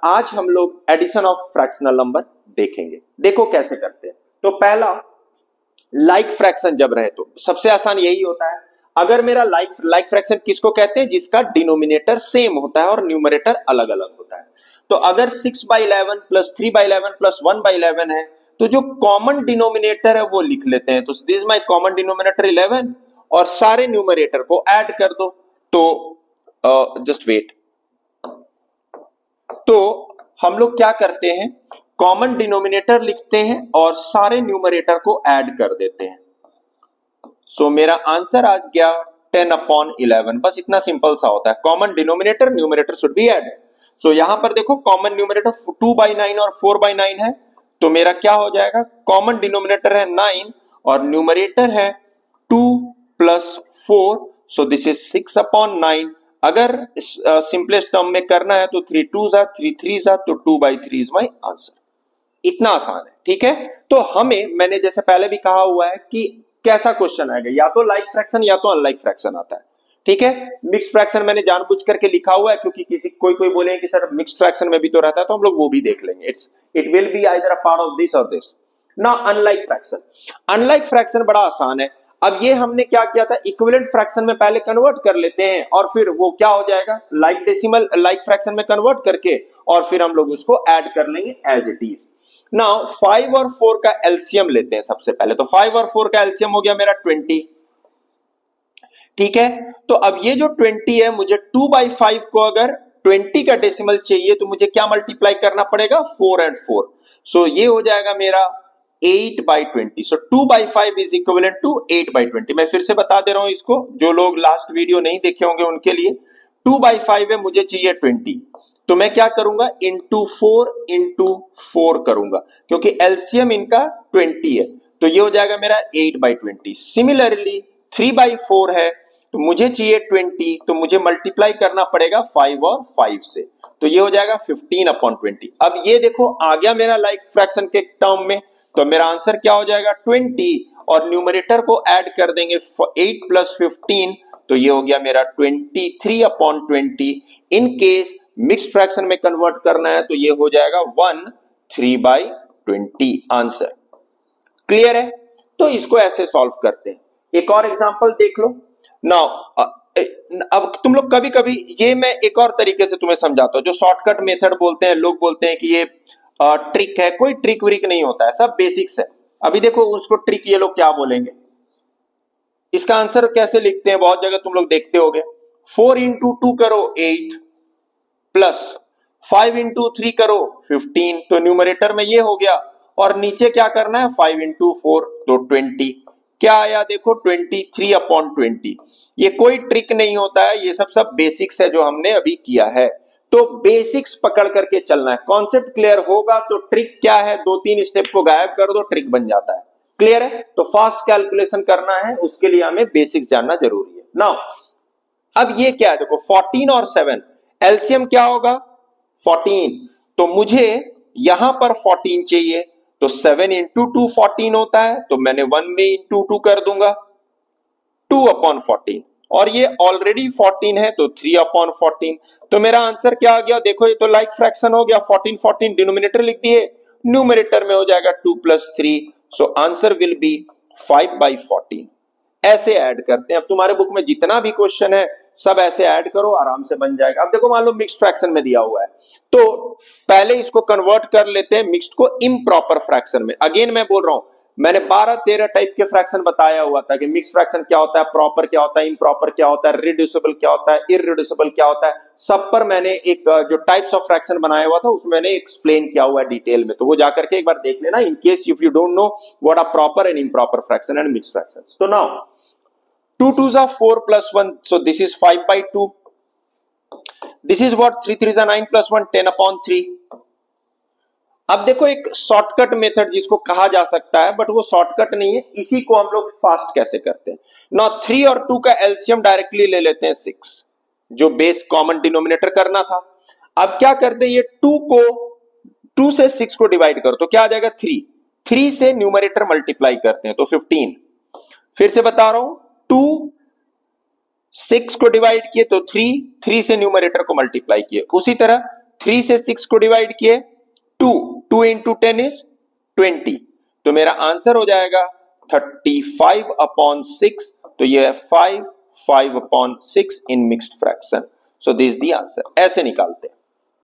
आज हम लोग एडिशन ऑफ फ्रैक्शनल नंबर देखेंगे। देखो कैसे करते हैं। तो पहला, लाइक फ्रैक्शन जब रहे तो सबसे आसान यही होता है। अगर मेरा लाइक फ्रैक्शन किसको कहते हैं? जिसका डिनोमिनेटर सेम होता है और न्यूमरेटर अलग अलग होता है। तो अगर 6/11 प्लस 3/11 प्लस 1/11 है तो जो कॉमन डिनोमिनेटर है वो लिख लेते हैं। तो this is my common denominator 11 और सारे न्यूमरेटर को ऐड कर दो। तो जस्ट वेट। तो हम लोग क्या करते हैं, कॉमन डिनोमिनेटर लिखते हैं और सारे न्यूमरेटर को ऐड कर देते हैं। सो मेरा आंसर आ गया 10/11। बस इतना सिंपल सा होता है। Common denominator numerator should be add. So यहां पर देखो कॉमन न्यूमरेटर 2/9 और 4/9 है। तो मेरा क्या हो जाएगा, कॉमन डिनोमिनेटर है 9 और न्यूमरेटर है 2 + 4। So this is 6/9। अगर सिंपलेस्ट टर्म में करना है तो 3 2 जा 3 3 जा तो 2/3 इज माई आंसर। इतना आसान है, ठीक है। तो मैंने जैसे पहले भी कहा हुआ है कि कैसा क्वेश्चन आएगा, या तो लाइक फ्रैक्शन या तो अनलाइक फ्रैक्शन आता है, ठीक है। मिक्स्ड फ्रैक्शन मैंने जानबूझ करके लिखा हुआ है क्योंकि कोई बोले कि सर मिक्स्ड फ्रैक्शन में भी तो रहता है, तो हम लोग वो भी देख लेंगे। It will be either a part of this और दिस। ना अनलाइक फ्रैक्शन, अनलाइक फ्रैक्शन बड़ा आसान है। अब ये हमने क्या किया था, इक्विवेलेंट फ्रैक्शन में पहले कन्वर्ट कर लेते हैं और फिर वो क्या हो जाएगा, लाइक डेसिमल लाइक फ्रैक्शन में कन्वर्ट करके और फिर हम लोग उसको ऐड कर लेंगे एज इट इज। नाउ 5 और 4 का एलसीएम लेते हैं सबसे पहले। तो 5 और 4 का एलसीएम हो गया मेरा 20, ठीक है। तो अब ये जो 20 है, मुझे 2/5 को अगर 20 का डेसिमल चाहिए तो मुझे क्या मल्टीप्लाई करना पड़ेगा, 4 and 4। सो ये हो जाएगा मेरा 8/20। सो 2/5 इज इक्विवेलेंट टू 8/20। मैं फिर से बता दे रहा हूं इसको, जो लोग लास्ट वीडियो नहीं देखे होंगे उनके लिए। 2/5 है, मुझे चाहिए 20, तो मैं क्या करूंगा, इंटू 4 करूंगा क्योंकि एलसीएम इनका 20 है। तो ये हो जाएगा मेरा 8/20। सिमिलरली 3/4 है तो मुझे चाहिए 20, तो मुझे मल्टीप्लाई करना पड़ेगा 5 और 5 से। तो ये हो जाएगा 15/20। अब ये देखो आ गया मेरा लाइक फ्रैक्शन के टर्म में। तो मेरा आंसर क्या हो जाएगा, 20 और न्यूमरेटर को ऐड कर देंगे 8 + 15। तो ये हो गया मेरा 23/20। इन केस मिक्स्ड फ्रैक्शन में कन्वर्ट करना है तो ये हो जाएगा 13/20 आंसर। क्लियर है। तो इसको ऐसे सॉल्व करते हैं। एक और एग्जांपल देख लो। नाउ अब तुम लोग कभी कभी, ये मैं एक और तरीके से तुम्हें समझाता हूं, जो शॉर्टकट मेथड बोलते हैं, लोग बोलते हैं कि ये ट्रिक है। कोई ट्रिक व्रिक नहीं होता है, सब बेसिक्स है। अभी देखो उसको ट्रिक ये लोग क्या बोलेंगे, इसका आंसर कैसे लिखते हैं, बहुत जगह तुम लोग देखते होगे। 4 × 2 करो 8 प्लस 5 × 3 करो 15। तो न्यूमरेटर में ये हो गया और नीचे क्या करना है, 5 × 4 तो 20। क्या आया देखो, 23/20। ये कोई ट्रिक नहीं होता है, ये सब बेसिक्स है जो हमने अभी किया है। तो बेसिक्स पकड़ करके चलना है। कॉन्सेप्ट क्लियर होगा तो ट्रिक क्या है, 2-3 स्टेप को गायब कर दो, ट्रिक बन जाता है। क्लियर है। तो फास्ट कैलकुलेशन करना है, उसके लिए हमें बेसिक्स जानना जरूरी है। नाउ अब ये क्या है, देखो 14 और 7 एलसीएम क्या होगा, 14। तो मुझे यहां पर 14 चाहिए, तो 7 × 2 14 होता है। तो मैंने 1 में × 2 कर दूंगा, 2/14। और ये ऑलरेडी 14 है तो 3/14। तो मेरा आंसर क्या आ गया, देखो ये तो लाइक फ्रैक्शन हो गया। 14 14 डिनोमिनेटर लिख दिए, न्यूमरेटर में हो जाएगा 2 + 3। So answer will be 5/14। ऐसे ऐड करते हैं। अब तुम्हारे बुक में जितना भी क्वेश्चन है सब ऐसे ऐड करो, आराम से बन जाएगा। अब देखो मान लो मिक्स्ड फ्रैक्शन में दिया हुआ है, तो पहले इसको कन्वर्ट कर लेते हैं मिक्स्ड को इम्प्रॉपर फ्रैक्शन में। अगेन मैं बोल रहा हूं, मैंने 12-13 टाइप के फ्रैक्शन बताया हुआ था कि मिक्स्ड फ्रैक्शन क्या होता है, प्रॉपर क्या होता है, इम्प्रॉपर क्या होता है, रिड्यूसिबल क्या होता है, इररिड्यूसिबल क्या होता है। सब पर मैंने एक जो टाइप्स ऑफ फ्रैक्शन बनाया हुआ था उसमें मैंने एक्सप्लेन किया हुआ है डिटेल में। तो वो जाकर के एक बार देख लेना, in case if you don't know what are proper and improper fraction and mixed fractions. तो now 2 2s are 4 + 1, so this is 5/2. This is what 3 3s are 9 + 1 10/3. अब देखो एक शॉर्टकट मेथड जिसको कहा जा सकता है, बट वो शॉर्टकट नहीं है, इसी को हम लोग फास्ट कैसे करते हैं। ना 3 और 2 का एलसीएम डायरेक्टली ले लेते हैं 6, जो बेस कॉमन डिनोमिनेटर करना था। अब क्या करते हैं, ये 2 से 6 को डिवाइड करो तो क्या आ जाएगा, 3 से न्यूमरेटर मल्टीप्लाई करते हैं तो 15। फिर से बता रहा हूं, 2 6 को डिवाइड किए तो 3 से न्यूमरेटर को मल्टीप्लाई किए। उसी तरह 3 से 6 को डिवाइड किए 2 इंटू 10 इज 20, तो मेरा आंसर हो जाएगा 35/6, तो ये है 5/6 in mixed fraction. So this the answer, ऐसे निकालते हैं।